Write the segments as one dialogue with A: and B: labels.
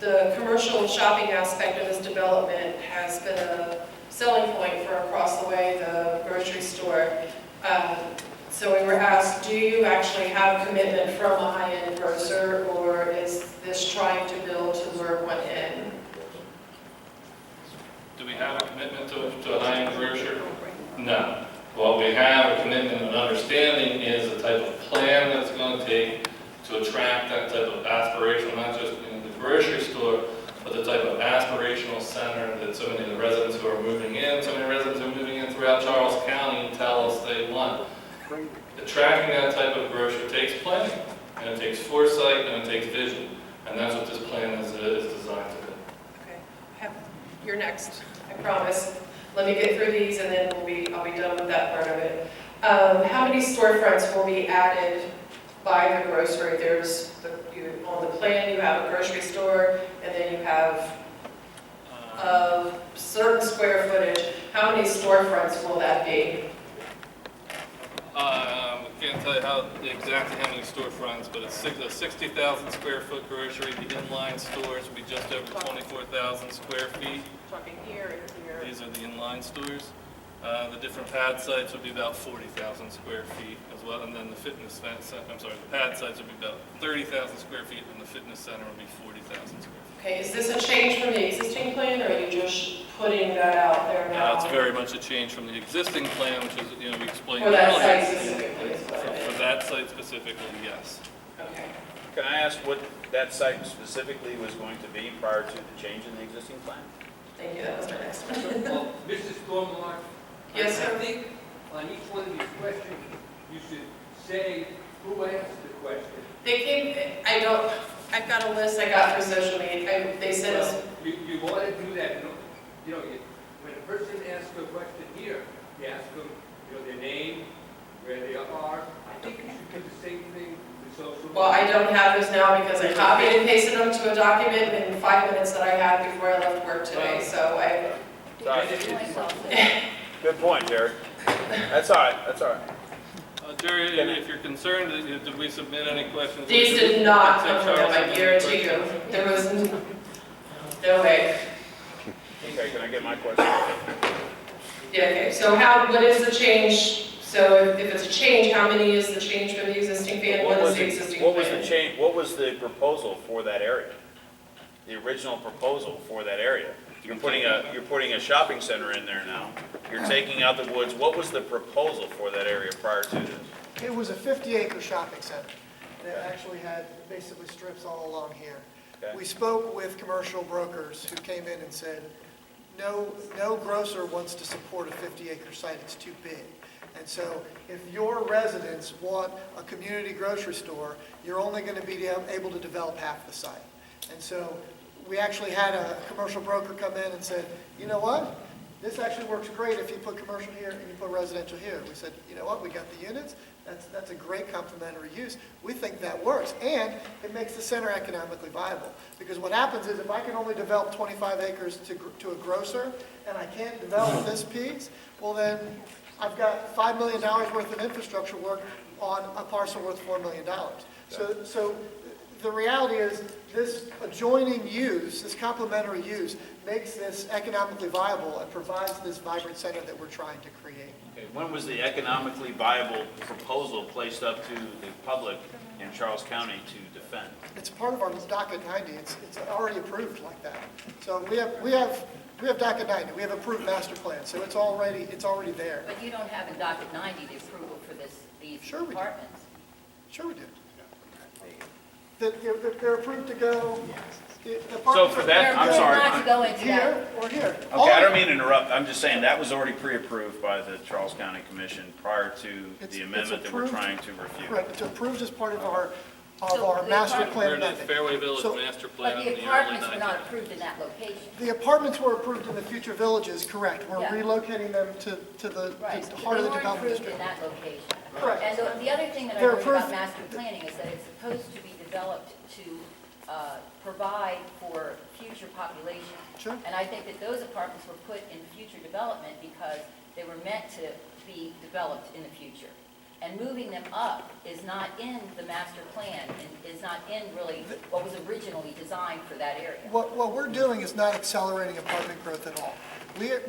A: the commercial shopping aspect of this development has been a selling point for across the way, the grocery store. So we were asked, do you actually have commitment from a high-end grocer, or is this trying to build to lure one in?
B: Do we have a commitment to a high-end grocer? No. What we have a commitment and understanding is the type of plan that's going to take to attract that type of aspirational, not just in the grocery store, but the type of aspirational center that so many of the residents who are moving in, so many residents who are moving in throughout Charles County tell us they want. Attracting that type of grocer takes planning, and it takes foresight, and it takes vision, and that's what this plan is designed to do.
A: Okay, you're next, I promise. Let me get through these, and then I'll be done with that part of it. How many storefronts will be added by the grocery? There's on the plan you have a grocery store, and then you have a certain square footage. How many storefronts will that be?
B: I can't tell you exactly how many storefronts, but it's a 60,000 square foot grocery. The inline stores will be just over 24,000 square feet.
A: Talking here and here.
B: These are the inline stores. The different pad sites would be about 40,000 square feet as well, and then the the pad sites would be about 30,000 square feet, and the fitness center would be 40,000 square feet.
A: Okay, is this a change from the existing plan, or are you just putting that out there now?
B: It's very much a change from the existing plan, which is, we explained
A: For that
B: earlier.
A: site specifically, is what I meant.
B: For that site specifically, yes.
A: Okay.
C: Can I ask what that site specifically was going to be prior to the change in the existing plan?
A: Thank you, that was my next one.
D: Well, Mrs. Stormont,
A: Yes, sir.
D: I think on each one of these questions, you should say who asked the question.
A: They came, I've got a list I got for social media. They said,
D: Well, you want to do that, when a person asks a question here, you ask them, their name, where they are. I think you should do the same thing with social media.
A: well, I don't have those now because I copied and pasted them to a document in 5 minutes that I had before I left work today, so I...
C: Sorry. Good point, Jerry. That's all right, that's all right.
B: Jerry, if you're concerned, did we submit any questions?
A: These did not come from them, I guarantee you. There was no way.
C: Okay, can I get my question?
A: Yeah, okay, so what is the change? So if it's a change, how many is the change from the existing plan? What is the existing plan?
C: What was the change? What was the proposal for that area? The original proposal for that area? You're putting a shopping center in there now. You're taking out the woods. What was the proposal for that area prior to this?
E: It was a 50-acre shopping center that actually had basically strips all along here.
C: Okay.
E: We spoke with commercial brokers who came in and said, no grocer wants to support a 50-acre site, it's too big. And so if your residents want a community grocery store, you're only going to be able to develop half the site. And so we actually had a commercial broker come in and said, you know what? This actually works great if you put commercial here and you put residential here. We said, you know what? We got the units. That's a great complementary use. We think that works. And it makes the center economically viable. Because what happens is if I can only develop 25 acres to a grocer and I can't develop this piece, well then I've got $5 million worth of infrastructure work on a parcel worth $4 million. So the reality is this adjoining use, this complementary use, makes this economically viable and provides this vibrant center that we're trying to create.
C: Okay. When was the economically viable proposal placed up to the public in Charles County to defend?
E: It's part of our docket 90. It's already approved like that. So we have docket 90. We have approved master plan. So it's already there.
F: But you don't have in docket 90 the approval for these
E: Sure we do.
F: apartments.
E: Sure we do. They're approved to go.
C: So for that, I'm sorry.
F: Not to go into that.
E: Here or here.
C: Okay, I don't mean to interrupt. I'm just saying that was already pre-approved by the Charles County Commission prior to the amendment that we're trying to refute.
E: Correct. It's approved as part of our
F: So
E: master
F: the
E: plan
B: We're in the
E: amendment.
B: Fairway Village
E: So-
B: master
F: But
B: plan in
F: the
B: the early
F: apartments were
B: 90s.
F: not approved in that location.
E: The apartments were approved in the future villages, correct. We're
F: Yeah.
E: relocating them to the
F: Right.
E: heart of the
F: They weren't
E: development
F: approved
E: district.
F: in that location.
E: Correct.
F: And the other thing that I
E: They're
F: heard about
E: approved-
F: master planning is that it's supposed to be developed to provide for future population.
E: Sure.
F: And I think that those apartments were put in future development because they were meant to be developed in the future. And moving them up is not in the master plan and is not in really what was originally designed for that area.
E: What we're doing is not accelerating apartment growth at all.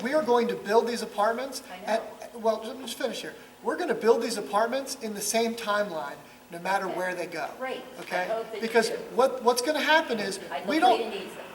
E: We are going to build these apartments
F: I know.
E: well, let me just finish here. We're going to build these apartments in the same timeline, no matter
F: Okay.
E: where they go.
F: Great.
E: Okay?
F: I hope that you
E: Because
F: do.
E: what's going to happen is,
F: I
E: we
F: hope
E: don't,
F: Leda needs them.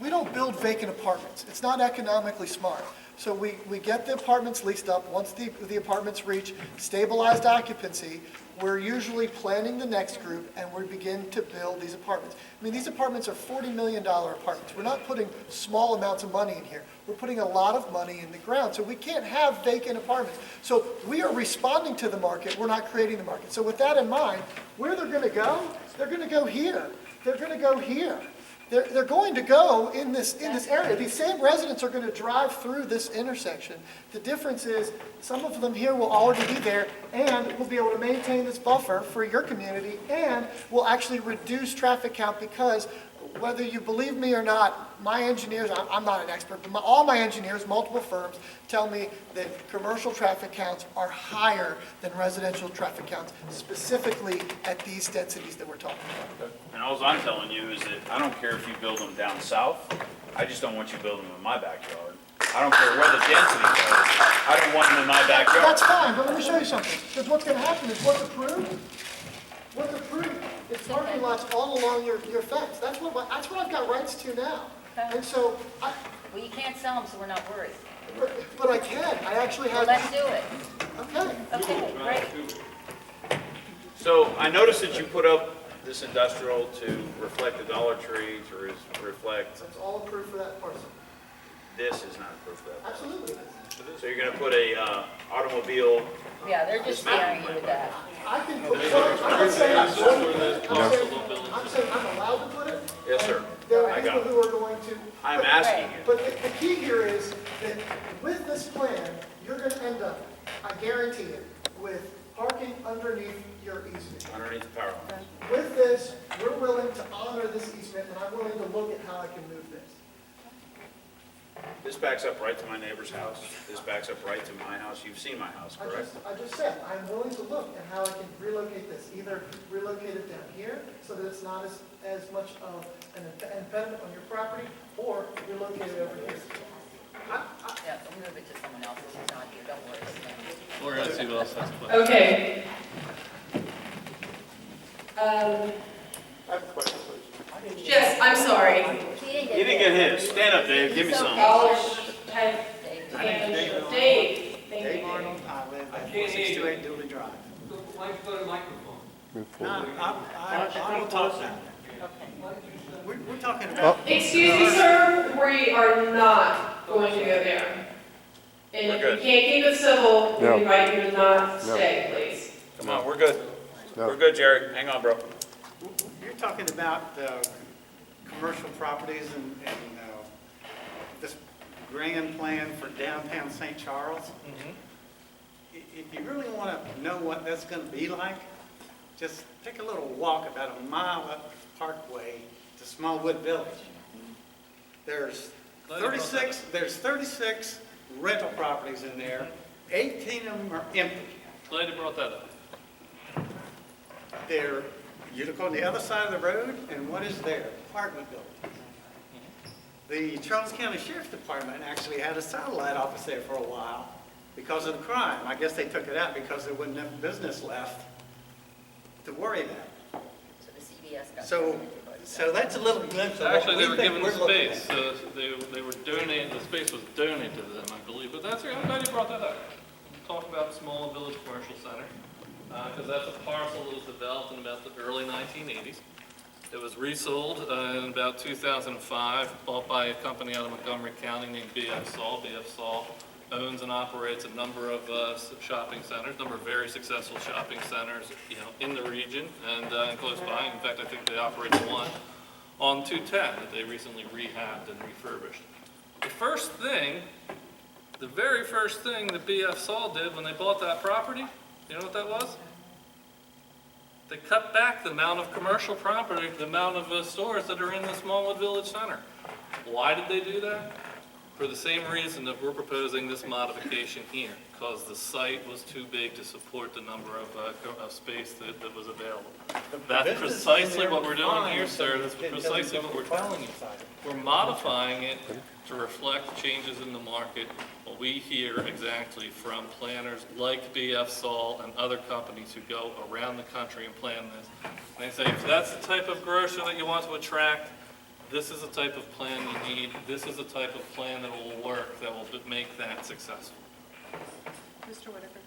E: we don't build vacant apartments. It's not economically smart. So we get the apartments leased up. Once the apartments reach stabilized occupancy, we're usually planning the next group and we begin to build these apartments. I mean, these apartments are $40 million apartments. We're not putting small amounts of money in here. We're putting a lot of money in the ground. So we can't have vacant apartments. So we are responding to the market. We're not creating the market. So with that in mind, where they're going to go, they're going to go here. They're going to go here. They're going to go in this area. These same residents are going to drive through this intersection. The difference is, some of them here will already be there, and we'll be able to maintain this buffer for your community, and we'll actually reduce traffic count because, whether you believe me or not, my engineers, I'm not an expert, but all my engineers, multiple firms, tell me that commercial traffic counts are higher than residential traffic counts, specifically at these densities that we're talking about.
C: And all I'm telling you is that I don't care if you build them down south, I just don't want you building them in my backyard. I don't care where the densities are, I don't want them in my backyard.
E: That's fine, but let me show you something. Because what's going to happen is what's approved is parking lots all along your fence. That's what I've got rights to now.
F: Okay.
E: And so,
F: Well, you can't sell them, so we're not worried.
E: but I can. I actually
F: Well,
E: have.
F: let's do it.
E: Okay.
F: Okay, great.
C: So I noticed that you put up this industrial to reflect the Dollar Tree, to reflect,
E: That's all approved for that parcel.
C: this is not approved for that.
E: Absolutely.
C: So you're gonna put a automobile,
F: Yeah, they're just scaring you with that.
E: I can put, I'm not saying I'm going to put it. I'm saying I'm allowed to put it.
C: yes, sir.
E: There
C: I
E: are
C: got
E: people
C: it.
E: who are going to.
C: I'm asking you.
E: But the key here is that with this plan, you're going to end up, I guarantee it, with parking underneath your easement.
C: Underneath the power line.
E: With this, we're willing to honor this easement, and I'm willing to look at how I can move this.
C: This backs up right to my neighbor's house. This backs up right to my house. You've seen my house, correct?
E: I just said, I'm willing to look at how I can relocate this, either relocate it down here so that it's not as much of an impediment on your property, or relocate it over here.
F: Yeah, we'll move it to someone else who's not here, don't worry.
B: We're gonna see what else has to play.
A: Okay.
G: I have a question, please.
A: Jess, I'm sorry.
F: He
C: You didn't get his. Stand up, Dave. Give me some.
A: College, Dave, thank
H: Dave
A: you.
H: Arnold, I live at
D: I can't hear you.
H: 462 Dooley Drive.
D: So why don't you go to the microphone?
H: I will talk now. We're talking about,
A: Excuse me, sir, we are not going to go there. And
C: We're
A: if
C: good.
A: you can't keep it civil, we
G: No.
A: invite you to not stay, please.
C: Come on, we're good.
G: No.
C: We're good, Jerry. Hang on, bro.
H: you're talking about commercial properties and this grand plan for downtown St. Charles. If you really want to know what that's going to be like, just take a little walk about a mile up Parkway to Smallwood Village. There's 36 rental properties in there. 18 of them are empty.
B: Lady brought that up.
H: You look on the other side of the road, and what is there? Apartment buildings. The Charles County Sheriff's Department actually had a satellite office there for a while because of the crime. I guess they took it out because there wasn't enough business left to worry about.
F: So the CBS got.
H: So that's a little glimpse of what
B: Actually,
H: we
B: they were
H: think
B: given
H: we're
B: the
H: looking
B: space,
H: at.
B: they were donating, the space was donated to them, I believe, but that's, I'm glad you brought that up. Talk about Small Village Commercial Center, because that's a parcel that was developed in about the early 1980s. It was resold in about 2005, bought by a company out of Montgomery County named BF Saul. BF Saul owns and operates a number of shopping centers, a number of very successful shopping centers, in the region and close by. In fact, I think they operate one on 210 that they recently rehabbed and refurbished. The very first thing that BF Saul did when they bought that property, you know what that was? They cut back the amount of commercial property, the amount of stores that are in the Smallwood Village Center. Why did they do that? For the same reason that we're proposing this modification here, because the site was too big to support the number of space that was available. That's precisely what we're doing here, sir. That's precisely what we're telling you. We're modifying it to reflect changes in the market, what we hear exactly from planners like BF Saul and other companies who go around the country and plan this. And they say, if that's the type of grocer that you want to attract, this is the type of plan you need, this is the type of plan that will work, that will make that successful.
A: Mr. Whitaker?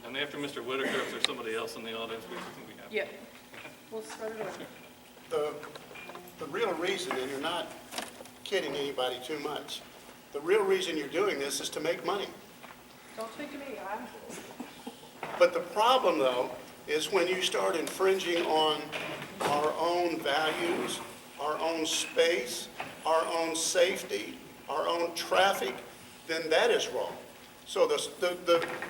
B: And after Mr. Whitaker, if there's somebody else in the audience, we think we have.
A: Yeah. We'll start it over.
G: The real reason, and you're not kidding anybody too much, the real reason you're doing this is to make money.
A: Don't speak to me,
G: But the problem, though, is when you start infringing on our own values, our own space, our own safety, our own traffic, then that is wrong. So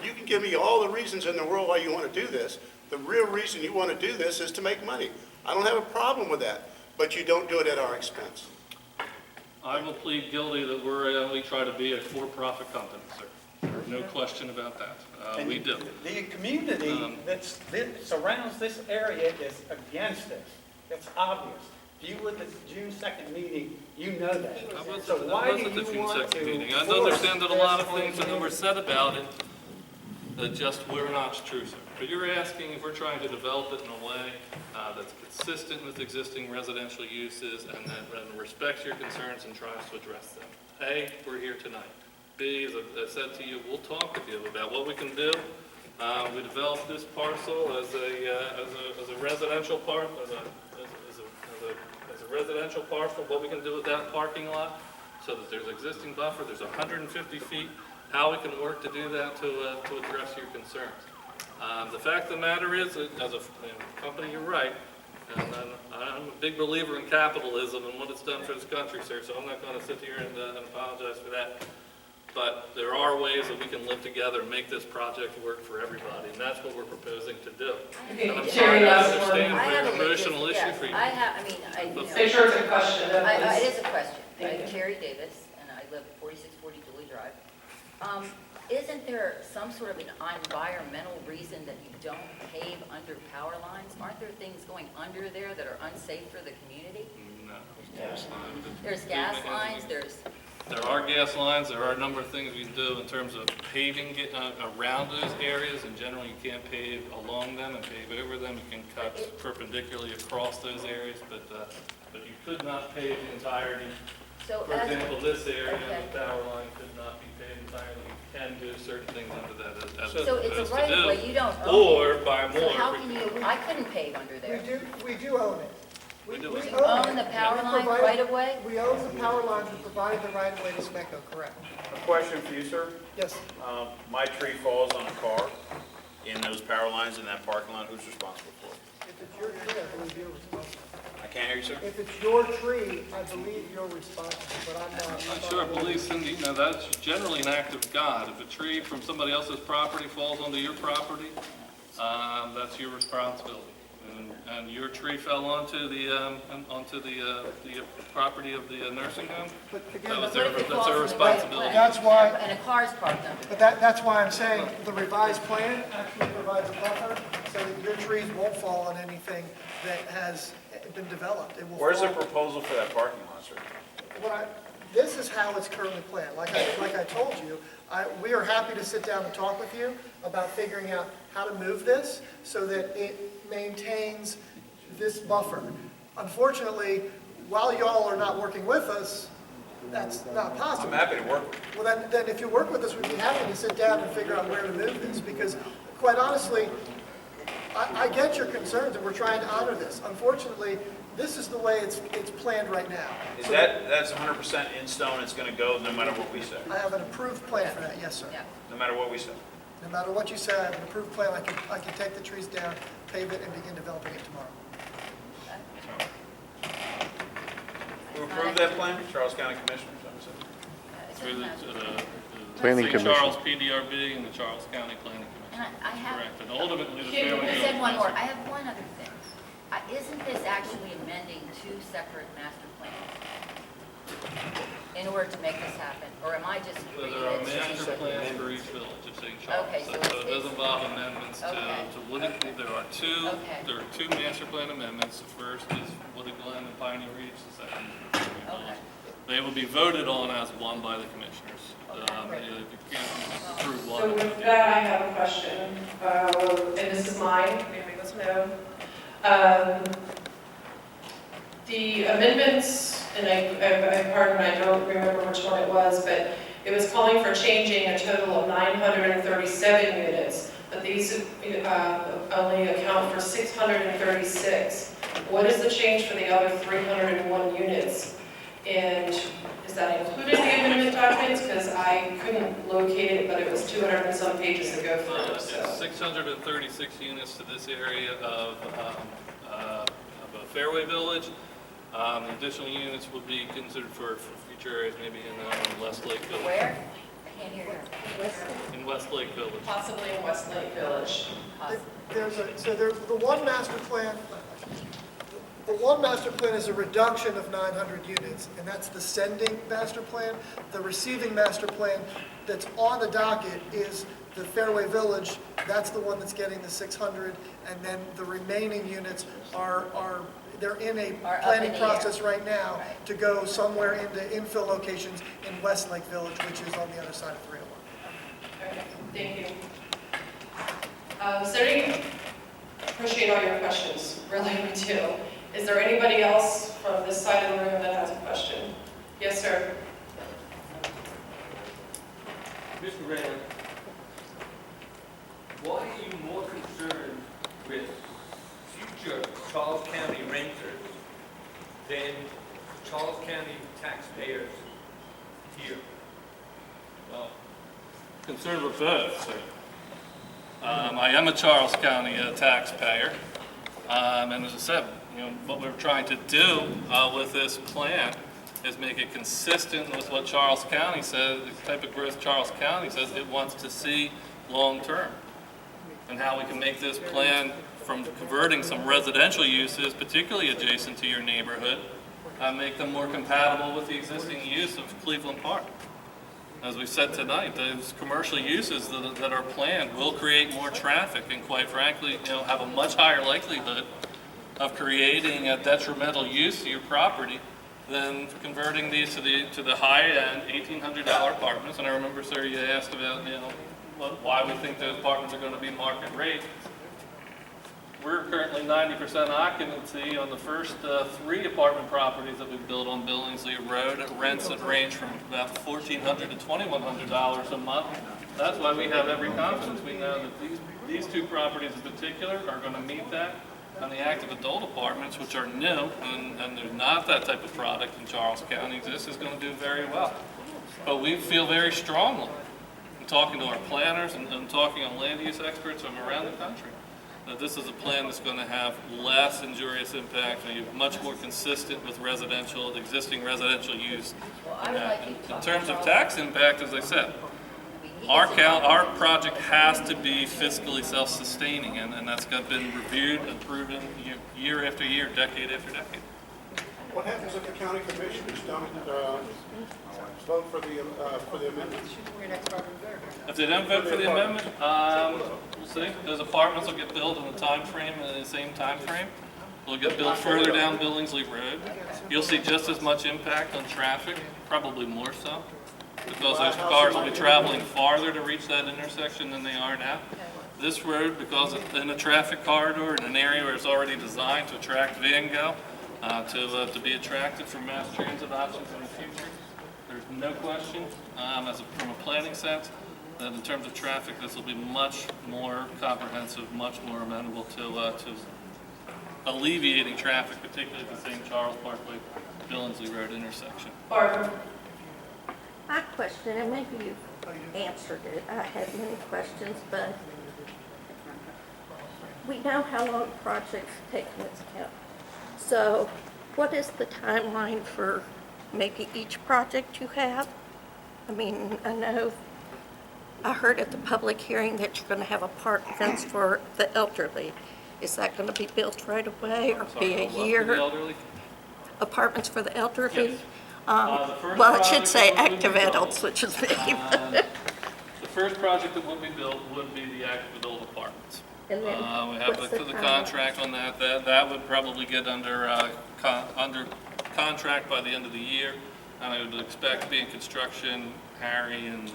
G: you can give me all the reasons in the world why you want to do this. The real reason you want to do this is to make money. I don't have a problem with that, but you don't do it at our expense.
B: I will plead guilty that we try to be a for-profit company, sir. No question about that. We do.
H: The community that surrounds this area is against this. It's obvious. If you were at the June 2nd meeting, you know that. So why do you want to
B: meeting. I
H: force
B: understand that a lot of
H: this
B: things that
H: on
B: were said about it that just were not true, sir. But you're asking if we're trying to develop it in a way that's consistent with existing residential uses and that respects your concerns and tries to address them. A, we're here tonight. B, as I said to you, we'll talk with you about what we can do. We developed this parcel as a residential residential parcel, what we can do with that parking lot, so that there's existing buffer, there's 150 feet, how we can work to do that to address your concerns. The fact of the matter is, as a company, you're right, and I'm a big believer in capitalism and what it's done for this country, sir, so I'm not going to sit here and apologize for that. But there are ways that we can live together and make this project work for everybody, and that's what we're proposing to do.
A: Okay,
B: And I'm
A: Jerry,
B: sorry, I
A: last one.
B: understand
F: I have
B: the
F: a
B: emotional issue
F: yes,
B: for you.
A: Make sure it's a question,
F: It
A: please.
F: is a question.
A: Thank you.
F: I'm Terry Davis, and I live at 4640 Dooley Drive. Isn't there some sort of an environmental reason that you don't pave under power lines? Aren't there things going under there that are unsafe for the community?
B: No.
F: There's gas lines,
B: There are gas lines, there are a number of things we can do in terms of paving around those areas, and generally you can't pave along them and pave over them. You can cut perpendicularally across those areas, but you could not pave the entirety.
F: so
B: For
F: as,
B: example, this area,
F: Okay.
B: the power line could not be paved entirely. You can do certain things under that as
F: so it's
B: opposed
F: a right of way,
B: to
F: you don't
B: do,
F: own
B: or
F: it.
B: buy
F: So how
B: more.
F: can you, I couldn't pave under there.
E: We do own it.
B: We do
E: We
B: it.
F: You own the power
E: We
F: line
E: provide-
F: right of way?
E: We own the power lines, we provided the right of way to SMECO, correct?
C: A question for you, sir.
E: Yes,
C: My tree falls on a car in those power lines in that parking lot, who's responsible for it?
E: if it's your tree, I believe you're responsible.
C: I can't hear you, sir.
E: If it's your tree, I believe you're responsible, but I'm not.
B: I sure believe, Cindy, that's generally an act of God. If a tree from somebody else's property falls onto your property, that's your responsibility. And your tree fell onto the property of the nursing home?
E: But again,
F: What if it
B: That's
F: falls
B: our
F: in the right of
B: responsibility.
F: way?
E: That's why-
F: And a car's parked under
E: but
F: there.
E: that's why I'm saying the revised plan actually provides a buffer so that your trees won't fall on anything that has been developed. It will
C: Where's the
E: fall-
C: proposal for that parking lot, sir?
E: This is how it's currently planned. Like I told you, we are happy to sit down and talk with you about figuring out how to move this so that it maintains this buffer. Unfortunately, while y'all are not working with us, that's not
C: I'm
E: possible.
C: happy to work with you.
E: Well, then if you work with us, we'd be happy to sit down and figure out where to move this, because quite honestly, I get your concerns, and we're trying to honor this. Unfortunately, this is the way it's planned right now.
C: Is
E: So
C: that's 100% in stone, it's gonna go no matter what we say?
E: I have an approved plan for that, yes, sir.
F: Yeah.
C: No matter what we say?
E: No matter what you say, I have an approved plan. I can take the trees down, pave it, and begin developing it tomorrow.
C: Who approved that plan? Charles County Commissioners,
B: Through the
I: Planning
B: St.
I: Commission.
B: Charles PDRB and the Charles County Planning
F: And
B: Commission.
F: I have,
B: Correct, and ultimately the
A: Can you
B: Fairway.
F: you said one more, I have one other thing. Isn't this actually amending two separate master plans? in order to make this happen? Or am I just
B: So
F: reading
B: there are
F: it?
B: master plans for each village of St. Charles.
F: Okay, so
B: So it does involve amendments
F: Okay.
B: to Wooded, there are
F: Okay.
B: two master plan amendments. The first is Wooded Glen and Piniey Reach, the second is Fairway
F: Okay.
B: Village. They will be voted on as one by the commissioners.
F: Okay.
B: You can't approve one.
A: So with that, I have a question, and this is mine, maybe let's know. The amendments, and pardon, I don't remember which one it was, but it was calling for changing a total of 937 units, but these only account for 636. What is the change for the other 301 units? And is that included in the amendment documents? Because I couldn't locate it, but it was 200 and some pages to go through,
B: It's
A: so.
B: 636 units to this area of Fairway Village. The additional units will be considered for future areas, maybe in Westlake Village.
F: Where? I can't hear you.
B: In Westlake Village.
A: Possibly in Westlake Village.
E: There's the one master plan. The one master plan is a reduction of 900 units, and that's the sending master plan. The receiving master plan that's on the docket is the Fairway Village. That's the one that's getting the 600, and then the remaining units they're in a
F: Are up
E: planning
F: in the air.
E: process right now
F: Right.
E: to go somewhere into infill locations in Westlake Village, which is on the other side of 301.
A: Okay, thank you. So appreciate all your questions, really we do. Is there anybody else from this side of the room that has a question? Yes, sir.
D: Mr. Rayland, why are you more concerned with future Charles County renters than Charles County taxpayers here?
B: Well, concerned with both, sir. I am a Charles County taxpayer, and as I said, what we're trying to do with this plan is make it consistent with what Charles County says, the type of growth Charles County says it wants to see long-term, and how we can make this plan from converting some residential uses, particularly adjacent to your neighborhood, make them more compatible with the existing use of Cleveland Park. As we said tonight, those commercial uses that are planned will create more traffic and quite frankly, have a much higher likelihood of creating a detrimental use to your property than converting these to the high-end $1,800 apartments. And I remember, sir, you asked about, why we think those apartments are going to be market rate. We're currently 90% occupancy on the first 3 apartment properties that we've built on Billingsley Road at rents that range from about $1,400 to $2,100 a month. That's why we have every confidence. We know that these 2 properties in particular are going to meet that. And the active adult apartments, which are new, and there's not that type of product in Charles County, this is going to do very well. But we feel very strongly, in talking to our planners and talking to land use experts from around the country, that this is a plan that's going to have less injurious impact and be much more consistent with existing residential use.
F: Well, I would like you to
B: In
F: talk
B: terms
F: to
B: of
F: Charles.
B: tax impact, as I said,
F: He
B: our
F: gets involved.
B: our project has to be fiscally self-sustaining, and that's been reviewed and proven year after year, decade after decade.
G: What happens if the county commissioners don't vote for the amendments?
B: If they don't vote for the amendment, we'll see. Those apartments will get built in the same time frame. They'll get built further down Billingsley Road. You'll see just as much impact on traffic, probably more so, because those cars will be traveling farther to reach that intersection than they are now. This road, because it's in a traffic corridor in an area where it's already designed to attract van go, to be attractive for mass transit options in the future, there's no question, from a planning sense, that in terms of traffic, this will be much more comprehensive, much more amenable to alleviating traffic, particularly at the St. Charles Parkway, Billingsley Road intersection.
A: Barbara?
I: My question, and maybe you've answered it, I had many questions, but we know how long projects take into account. So what is the timeline for maybe each project you have? I mean, I heard at the public hearing that you're going to have apartments for the elderly. Is that going to be built right away or be a
B: For the
I: year?
B: elderly?
I: Apartments for the elderly?
B: Yes. The first
I: Well, it should
B: project
I: say
B: that would be
I: active
B: built,
I: adults, which is me.
B: The first project that would be built would be the active adult apartments.
I: And then
B: We have
I: what's
B: the
I: timeline?
B: contract on that. That would probably get under contract by the end of the year. And I would expect to be in construction, Harry, and,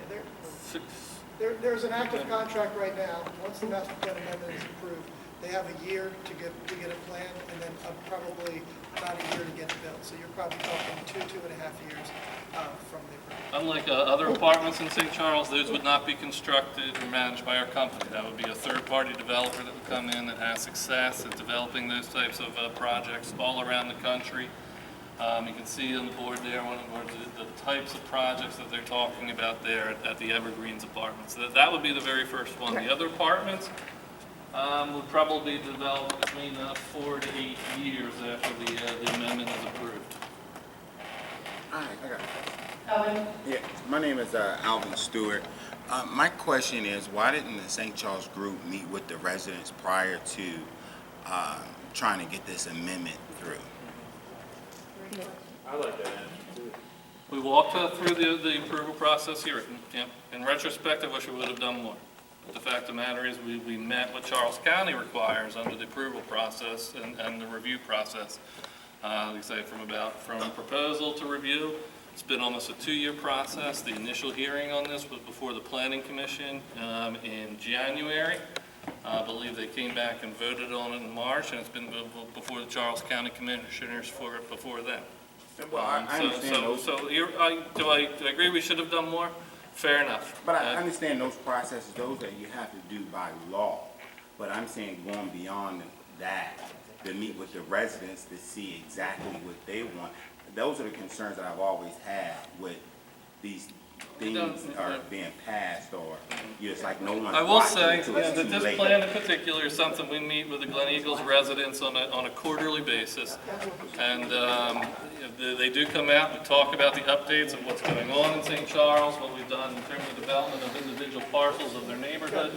E: Yeah,
B: 6,
E: There's an active contract right now. Once the master plan amendment is approved, they have a year to get it planned, and then probably about a year to get it built. So you're probably talking 2.5 years from the approval.
B: unlike other apartments in St. Charles, those would not be constructed or managed by our company. That would be a third-party developer that would come in that has success at developing those types of projects all around the country. You can see on the board there the types of projects that they're talking about there at the Evergreens Apartments. That would be the very first one. The other apartments would probably be developed between 4 to 8 years after the amendment is approved.
J: Hi, I got it.
A: Ellen?
J: Yeah, my name is Alvin Stewart. My question is, why didn't the St. Charles group meet with the residents prior to trying to get this amendment through?
C: I like that answer too.
B: We walked through the approval process here. In retrospect, I wish we would have done more. But the fact of the matter is, we met what Charles County requires under the approval process and the review process. Like I say, from proposal to review, it's been almost a 2-year process. The initial hearing on this was before the Planning Commission in January. I believe they came back and voted on it in March, and it's been before the Charles County Commissioners before then.
J: Well, I understand those,
B: So do I agree we should have done more? Fair enough.
J: but I understand those processes, those that you have to do by law. But I'm saying going beyond that, to meet with the residents to see exactly what they want. Those are the concerns that I've always had with these things are being passed, or it's like no one's
B: I will
J: watching
B: say
J: until it's
B: that
J: too
B: this
J: late.
B: plan in particular is something we meet with the Glen Eagles residents on a quarterly basis. And they do come out and talk about the updates of what's going on in St. Charles, what we've done in terms of development of individual parcels of their neighborhood.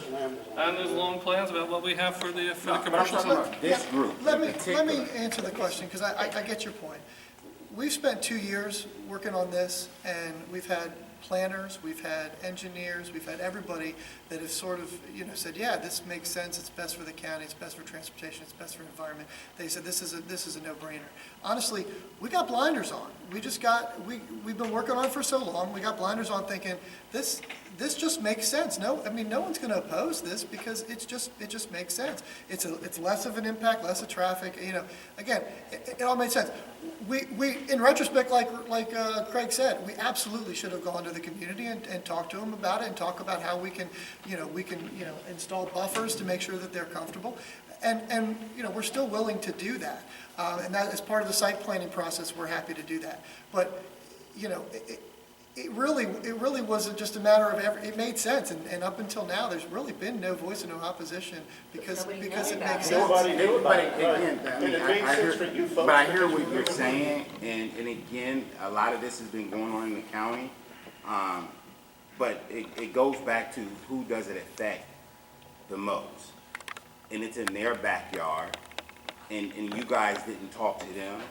B: And there's long plans about what we have for the
J: But I'm
B: commercial
J: talking
B: side.
J: about this group
E: Let
J: in
E: me
J: particular.
E: answer the question, because I get your point. We've spent 2 years working on this, and we've had planners, we've had engineers, we've had everybody that have sort of, said, yeah, this makes sense, it's best for the county, it's best for transportation, it's best for the environment. They said this is a no-brainer. Honestly, we got blinders on. We've been working on it for so long, we got blinders on thinking, this just makes sense. No one's gonna oppose this because it just makes sense. It's less of an impact, less of traffic, again, it all made sense. We in retrospect, like Craig said, we absolutely should have gone to the community and talked to them about it and talk about how we can install buffers to make sure that they're comfortable. And we're still willing to do that. And that as part of the site planning process, we're happy to do that. But, it really wasn't just a matter of it made sense. And up until now, there's really been no voice and no opposition because it makes sense.
G: Nobody knew about
J: But
G: it,
J: again,
G: right?
J: I mean,
G: And it makes sense for you folks.
J: but I hear what you're saying, and again, a lot of this has been going on in the county. But it goes back to who does it affect the most? And it's in their backyard, and you guys didn't talk to them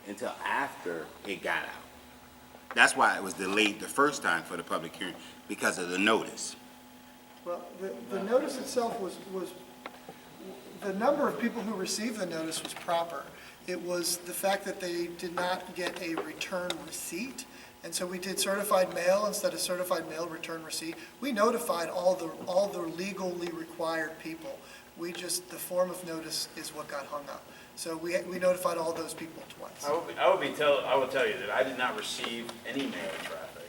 J: until after it got out. That's why it was delayed the first time for the public hearing, because of the notice.
E: Well, the notice itself was, the number of people who received the notice was proper. It was the fact that they did not get a return receipt. And so we did certified mail instead of certified mail return receipt. We notified all the legally required people. The form of notice is what got hung up. So we notified all those people twice.
C: I will tell you that I did not receive any mail traffic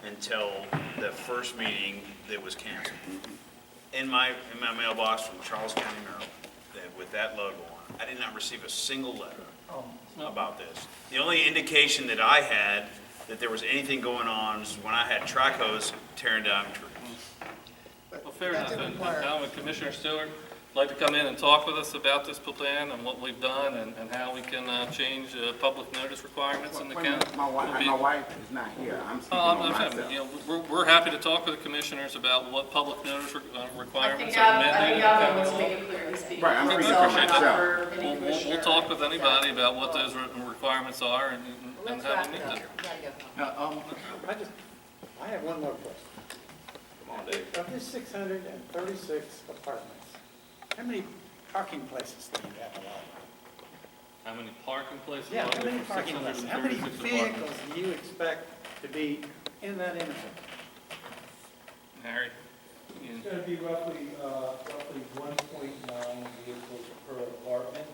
C: until the first meeting that was canceled. In my mailbox from Charles County, Maryland, with that logo on it, I did not receive a single letter about this. The only indication that I had that there was anything going on was when I had track hose tearing down trees.
B: Well, fair
E: That
B: enough.
E: didn't
B: And
E: require-
B: now would Commissioner Stewart like to come in and talk with us about this plan and what we've done and how we can change public notice requirements in the
J: Wait a
B: county?
J: minute, my wife is not here, I'm speaking
B: I'm
J: on
B: saying,
J: myself.
B: we're happy to talk with the commissioners about what public notice
A: I
B: requirements
A: think
B: are mandated in
A: Alvin
B: county
A: wants to
B: law.
A: make it clear he's speaking
J: Right, I'm
A: for
J: speaking
A: himself,
J: for
A: not
J: myself.
A: for any
B: We'll we'll talk with anybody about what those requirements are and
F: Let's
B: how
F: wrap
B: we
F: it
B: meet
F: up.
B: them.
F: We gotta go.
H: I have one more question.
C: Come on, Dave.
H: Of these 636 apartments, how many parking places do you have allowed?
B: How many parking places?
H: Yeah,
B: are
H: how
B: there
H: many
B: for
H: parking places? How many
B: 636
H: vehicles
B: apartments?
H: do you expect to be in that intersection?
B: Harry? you-
K: It's gonna be roughly 1.9 vehicles per apartment.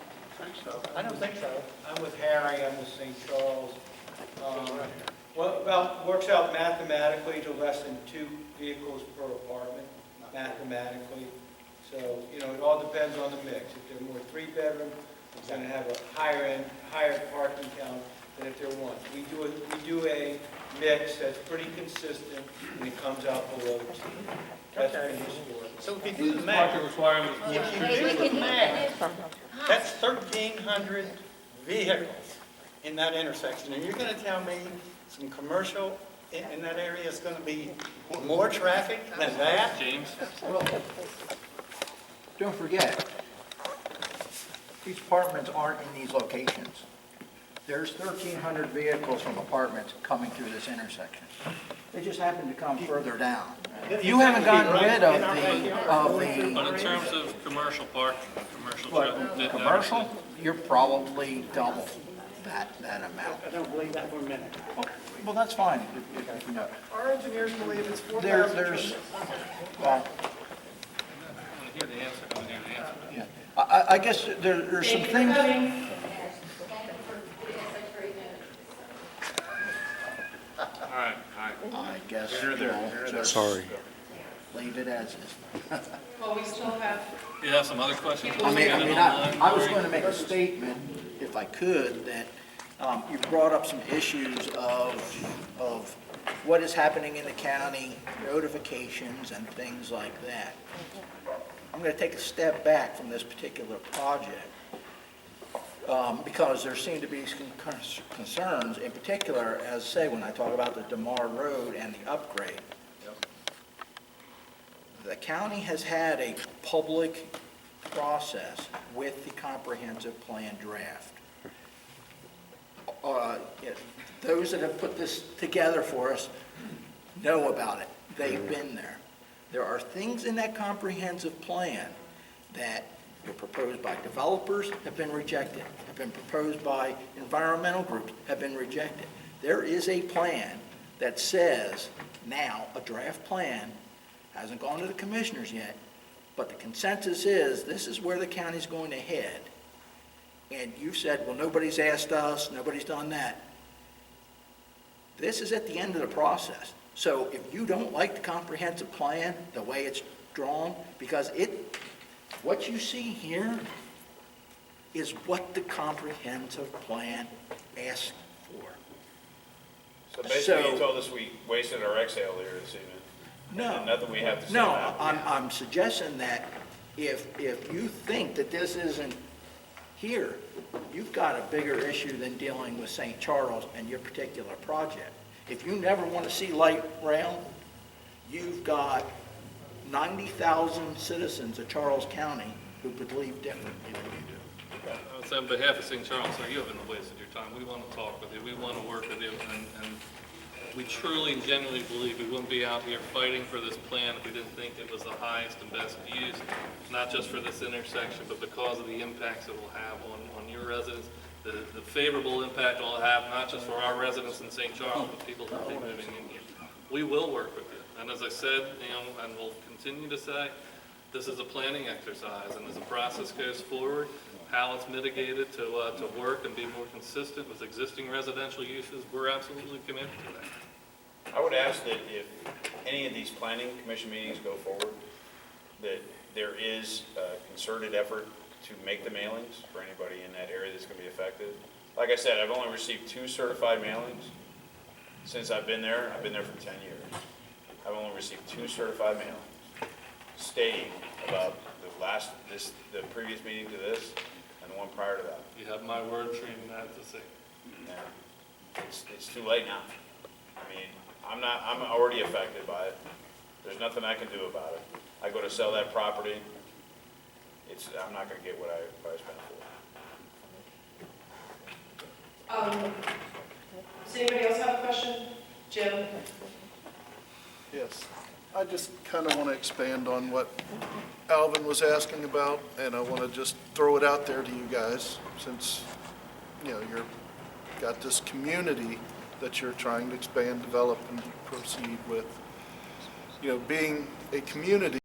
H: I don't think so.
K: I'm with Harry, I'm with St. Charles. Well, works out mathematically to less than 2 vehicles per apartment, mathematically. So, you know, it all depends on the mix. If they're more 3-bedroom, it's gonna have a higher parking count than if they're 1. We do a mix that's pretty consistent, and it comes out below 2. That's
H: Okay.
K: been historic.
H: So if you do the
B: Parking
H: math,
B: requirements.
H: if you
F: Hey,
H: do the math, that's 1,300 vehicles in that intersection. And you're going to tell me some commercial in that area is going to be more traffic than that?
B: James?
L: Don't forget, these apartments aren't in these locations. There's 1,300 vehicles from apartments coming through this intersection. They just happen to come further down. You haven't gotten rid of
B: But in terms of commercial parking,
L: but commercial, you're probably double that amount.
H: I don't believe that for a minute.
L: Well, that's fine, if you know.
E: Our engineers believe it's 4,000.
L: There's, well,
B: I want to hear the answer.
L: yeah, I guess there's some
A: Thank you for
L: things.
A: coming.
B: All right.
L: I guess
C: You're there,
L: we'll
C: you're there.
L: just leave it as is.
A: Well, we still have,
B: You have some other questions?
L: I was going to make a statement, if I could, that you brought up some issues of what is happening in the county, notifications and things like that. I'm going to take a step back from this particular project because there seem to be some concerns, in particular, as I say, when I talk about the DeMar Road and the upgrade. The county has had a public process with the comprehensive plan draft. Those that have put this together for us know about it. They've been there. There are things in that comprehensive plan that were proposed by developers, have been rejected, have been proposed by environmental groups, have been rejected. There is a plan that says now, a draft plan, hasn't gone to the commissioners yet, but the consensus is this is where the county's going to head. And you've said, well, nobody's asked us, nobody's done that. This is at the end of the process. So if you don't like the comprehensive plan, the way it's drawn, because what you see here is what the comprehensive plan asked for.
C: So basically,
L: So-
C: you told us we wasted our exhale here this evening.
L: No.
C: And nothing we have to say
L: No,
C: about it.
L: I'm suggesting that if you think that this isn't here, you've got a bigger issue than dealing with St. Charles and your particular project. If you never want to see light rail, you've got 90,000 citizens of Charles County who believe differently than you do.
B: So on behalf of St. Charles, sir, you haven't wasted your time. We want to talk with you. We want to work with you. And we truly and genuinely believe we wouldn't be out here fighting for this plan if we didn't think it was the highest and best use, not just for this intersection, but because of the impacts it will have on your residents, the favorable impact it will have, not just for our residents in St. Charles, but people who will be moving in here. We will work with you. And as I said, and we'll continue to say, this is a planning exercise, and as the process goes forward, how it's mitigated to work and be more consistent with existing residential uses, we're absolutely committed to that.
C: I would ask that if any of these planning commission meetings go forward, that there is a concerted effort to make the mailings for anybody in that area that's going to be affected. Like I said, I've only received 2 certified mailings since I've been there. I've been there for 10 years. I've only received 2 certified mailings stating about the previous meeting to this and the one prior to that.
B: You have my word for you not to see.
C: Yeah. It's too late now. I mean, I'm already affected by it. There's nothing I can do about it. I go to sell that property, I'm not gonna get what I spent
M: I just kind of want to expand on what Alvin was asking about, and I want to just throw it out there to you guys, since, you know, got this community that you're trying to expand, develop, and proceed with. You know, being a community